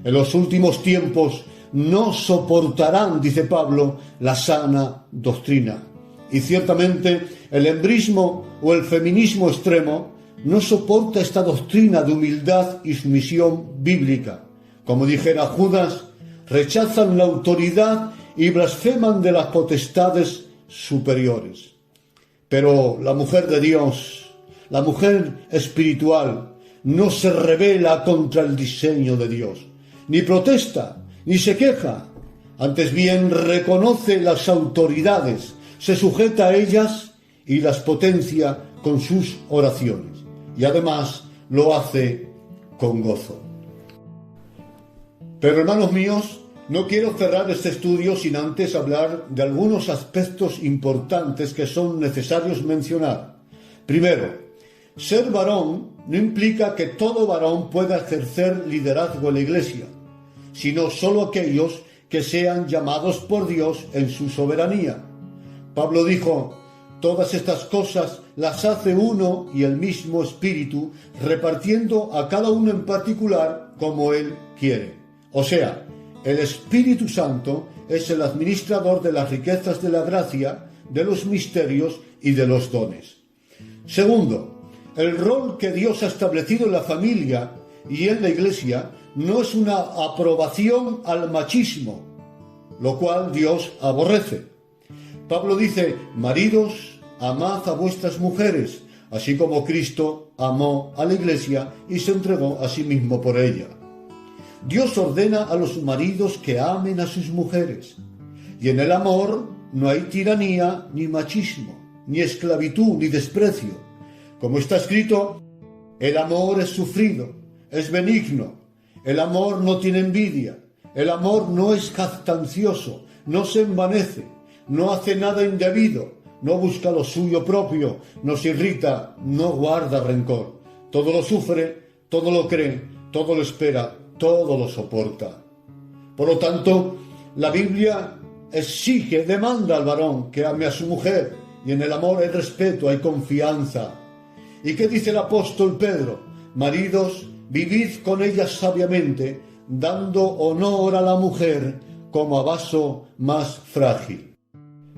En los últimos tiempos no soportarán, dice Pablo, la sana doctrina. Y ciertamente el hembrismo o el feminismo extremo no soporta esta doctrina de humildad y sumisión bíblica. Como dijera Judas, rechazan la autoridad y blasfeman de las potestades superiores. Pero la mujer de Dios, la mujer espiritual, no se rebela contra el diseño de Dios, ni protesta, ni se queja. Antes bien reconoce las autoridades, se sujeta a ellas y las potencia con sus oraciones. Y además lo hace con gozo. Pero, hermanos míos, no quiero cerrar este estudio sin antes hablar de algunos aspectos importantes que son necesarios mencionar. Primero, ser varón no implica que todo varón pueda ejercer liderazgo en la Iglesia, sino solo aquellos que sean llamados por Dios en su soberanía. Pablo dijo: todas estas cosas las hace uno y el mismo Espíritu, repartiendo a cada uno en particular como Él quiere. O sea, El Espíritu Santo es el administrador de las riquezas de la gracia, de los misterios y de los dones. Segundo, el rol que Dios ha establecido en la familia y en la Iglesia no es una aprobación al machismo, lo cual Dios aborrece. Pablo dice: maridos, amad a vuestras mujeres, así como Cristo amó a la Iglesia y se entregó a sí mismo por ella. Dios ordena a los maridos que amen a sus mujeres, y en el amor no hay tiranía ni machismo, ni esclavitud ni desprecio. Como está escrito, el amor es sufrido, es benigno, el amor no tiene envidia, el amor no es jactancioso, no se envanece, no hace nada indebido, no busca lo suyo propio, no se irrita, no guarda rencor. Todo lo sufre, todo lo cree, todo lo espera, todo lo soporta. Por lo tanto, la Biblia exige, demanda al varón que ame a su mujer, y en el amor hay respeto, hay confianza. ¿Y qué dice el apóstol Pedro? Maridos, vivid con ellas sabiamente, dando honor a la mujer como a vaso más frágil.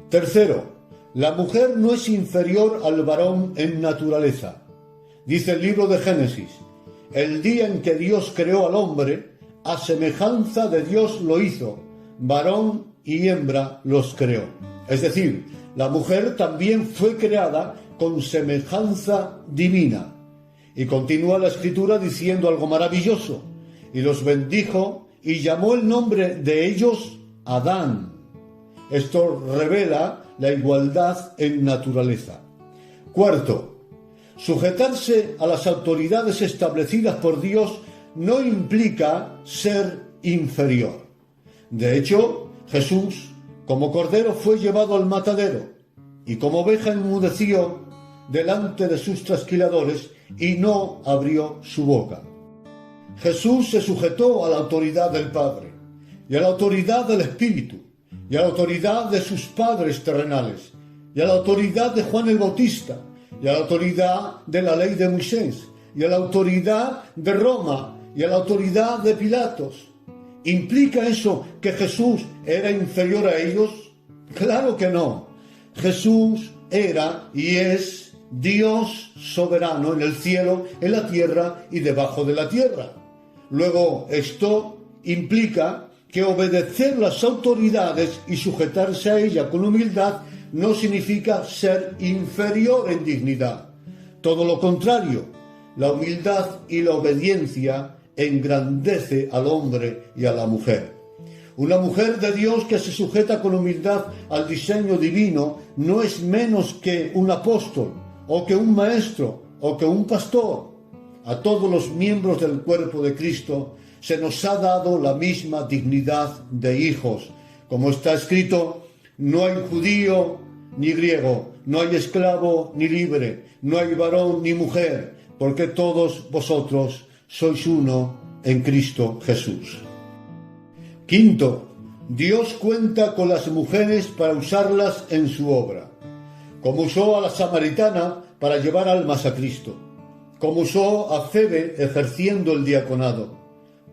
Tercero, la mujer no es inferior al varón en naturaleza. Dice el libro de Génesis: el día en que Dios creó al hombre, a semejanza de Dios lo hizo, varón y hembra los creó. Es decir, la mujer también fue creada con semejanza divina. Y continúa la Escritura diciendo algo maravilloso: y los bendijo y llamó el nombre de ellos Adán. Esto revela la igualdad en naturaleza. Cuarto, sujetarse a las autoridades establecidas por Dios no implica ser inferior. De hecho, Jesús, como cordero, fue llevado al matadero, y como oveja enmudeció delante de sus trasquiladores y no abrió su boca. Jesús se sujetó a la autoridad del Padre, y a la autoridad del Espíritu, y a la autoridad de sus padres terrenales, y a la autoridad de Juan el Bautista, y a la autoridad de la ley de Moisés, y a la autoridad de Roma, y a la autoridad de Pilatos. ¿Implica eso que Jesús era inferior a ellos? Claro que no. Jesús era y es Dios soberano en el cielo, en la tierra y debajo de la tierra. Luego, esto implica que obedecer las autoridades y sujetarse a ellas con humildad no significa ser inferior en dignidad. Todo lo contrario, la humildad y la obediencia engrandece al hombre y a la mujer. Una mujer de Dios que se sujeta con humildad al diseño divino no es menos que un apóstol, o que un maestro, o que un pastor. A todos los miembros del cuerpo de Cristo se nos ha dado la misma dignidad de hijos. Como está escrito: no hay judío ni griego, no hay esclavo ni libre, no hay varón ni mujer, porque todos vosotros sois uno en Cristo Jesús. Quinto, Dios cuenta con las mujeres para usarlas en su obra, como usó a la samaritana para llevar almas a Cristo, como usó a Febe ejerciendo el diaconado,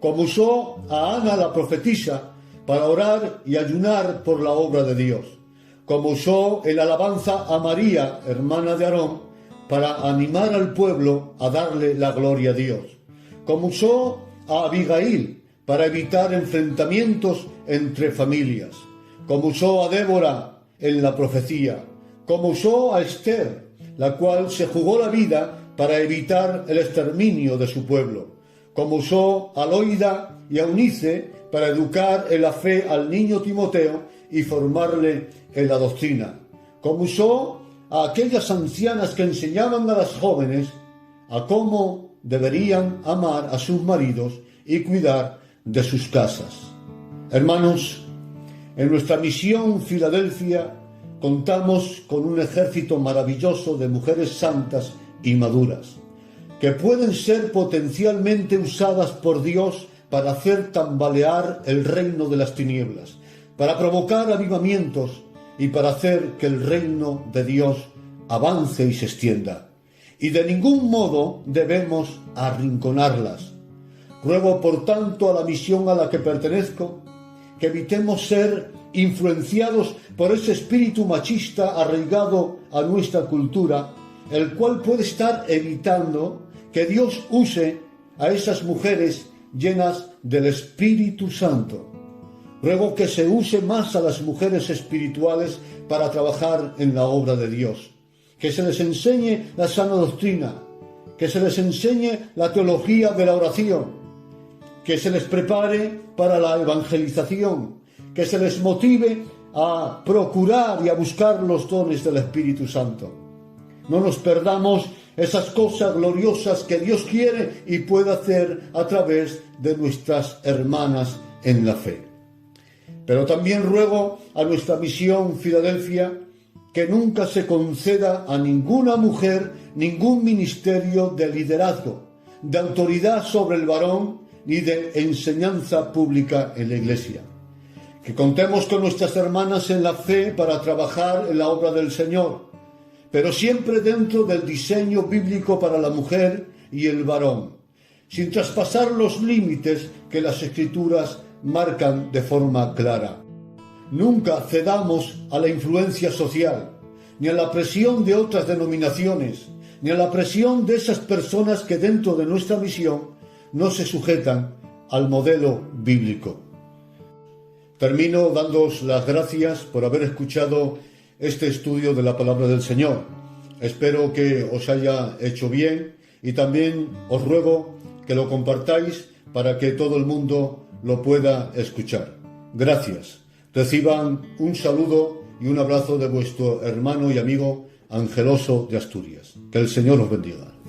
como usó a Ana la profetisa para orar y ayunar por la obra de Dios, como usó en alabanza a María, hermana de Aarón, para animar al pueblo a darle la gloria a Dios, como usó a Abigail para evitar enfrentamientos entre familias, como usó a Débora en la profecía, como usó a Esther, la cual se jugó la vida para evitar el exterminio de su pueblo, como usó a Loida y a Eunice para educar en la fe al niño Timoteo y formarle en la doctrina, como usó a aquellas ancianas que enseñaban a las jóvenes a cómo deberían amar a sus maridos y cuidar de sus casas. Hermanos, en nuestra misión Filadelfia contamos con un ejército maravilloso de mujeres santas y maduras, que pueden ser potencialmente usadas por Dios para hacer tambalear el reino de las tinieblas, para provocar avivamientos y para hacer que el reino de Dios avance y se extienda. Y de ningún modo debemos arrinconarlas. Ruego, por tanto, a la misión a la que pertenezco, que evitemos ser influenciados por ese espíritu machista arraigado a nuestra cultura, el cual puede estar evitando que Dios use a esas mujeres llenas del Espíritu Santo. Ruego que se use más a las mujeres espirituales para trabajar en la obra de Dios, que se les enseñe la sana doctrina, que se les enseñe la teología de la oración, que se les prepare para la evangelización, que se les motive a procurar y a buscar los dones del Espíritu Santo. No nos perdamos esas cosas gloriosas que Dios quiere y puede hacer a través de nuestras hermanas en la fe. Pero también ruego a nuestra misión Filadelfia que nunca se conceda a ninguna mujer ningún ministerio de liderazgo, de autoridad sobre el varón ni de enseñanza pública en la Iglesia. Que contemos con nuestras hermanas en la fe para trabajar en la obra del Señor, pero siempre dentro del diseño bíblico para la mujer y el varón, sin traspasar los límites que las Escrituras marcan de forma clara. Nunca cedamos a la influencia social, ni a la presión de otras denominaciones, ni a la presión de esas personas que dentro de nuestra misión no se sujetan al modelo bíblico. Termino dándoos las gracias por haber escuchado este estudio de la palabra del Señor. Espero que os haya hecho bien y también os ruego que lo compartáis para que todo el mundo lo pueda escuchar. Gracias. Reciban un saludo y un abrazo de vuestro hermano y amigo Angeloso de Asturias. Que el Señor os bendiga.